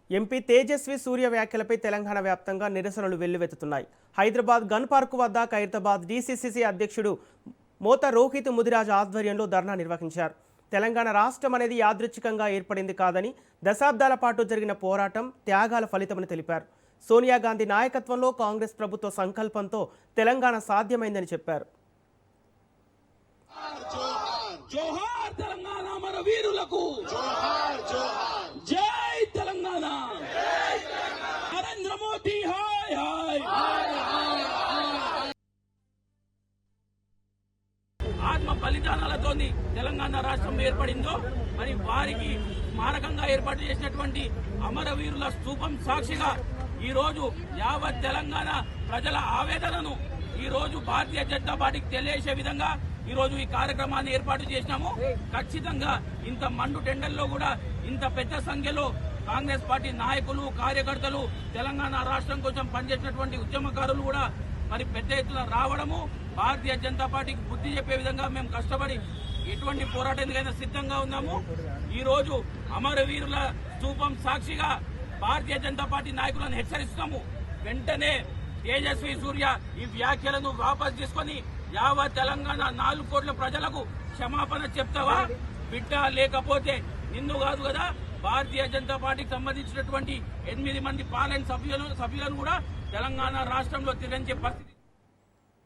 MP Tejaswi సూర్య వ్యాఖ్యలపై తెలంగాణ వ్యాప్తంగా నిరసనలు వెల్లువెత్తుతున్నాయి. హైదరాబాద్ గన్ పార్క్ వద్ద ఖైరతాబాద్ డీసీసీసీ అధ్యక్షుడు మోత రోహిత్ ముదిరాజ్ ఆధ్వర్యంలో ధర్నా నిర్వహించారు. తెలంగాణ రాష్ట్రం అనేది యాదృచ్ఛికంగా ఏర్పడింది కాదని, దశాబ్దాల పాటు జరిగిన పోరాటం, త్యాగాల ఫలితమని తెలిపారు. సోనియా గాంధీ నాయకత్వంలో కాంగ్రెస్ ప్రభుత్వ సంకల్పంతో తెలంగాణ సాధ్యమైందని చెప్పారు. జోహార్ తెలంగాణ మన వీరులకు, జోహార్ జోహార్, జై తెలంగాణ, నరేంద్ర మోదీ హాయ్ హాయ్. ఆత్మ బలిదానాలతో తెలంగాణ రాష్ట్రం ఏర్పడిందో, మరి వారికి స్మారకంగా ఏర్పాటు చేసినటువంటి అమరవీరుల స్తూపం సాక్షిగా ఈ రోజు యావత్ తెలంగాణ ప్రజల ఆవేదనను ఈ రోజు భారతీయ జనతా పార్టీకి తెలియజేసే విధంగా ఈ రోజు ఈ కార్యక్రమాన్ని ఏర్పాటు చేసినాము. ఖచ్చితంగా ఇంత మండు టెండర్లో కూడా ఇంత పెద్ద సంఖ్యలో కాంగ్రెస్ పార్టీ నాయకులు, కార్యకర్తలు, తెలంగాణ రాష్ట్రం కోసం పనిచేసినటువంటి ఉద్యమకారులు కూడా మరి పెద్ద ఎత్తున రావడము, భారతీయ జనతా పార్టీకి బుద్ధి చెప్పే విధంగా మేము కష్టపడి ఎటువంటి పోరాటానికైనా సిద్ధంగా ఉన్నాము. ఈ రోజు అమరవీరుల స్తూపం సాక్షిగా భారతీయ జనతా పార్టీ నాయకులను హెచ్చరిస్తున్నాము. వెంటనే తేజస్వి సూర్య ఈ వ్యాఖ్యలను వాపస్ తీసుకొని యావత్ తెలంగాణ 4 కోట్ల ప్రజలకు క్షమాపణ చెప్తావా బిడ్డ? లేకపోతే నిన్ను కాదు కదా, భారతీయ జనతా పార్టీకి సంబంధించినటువంటి 8 మంది పార్లమెంట్ సభ్యులను కూడా తెలంగాణ రాష్ట్రంలో తిరించే పరిస్థితి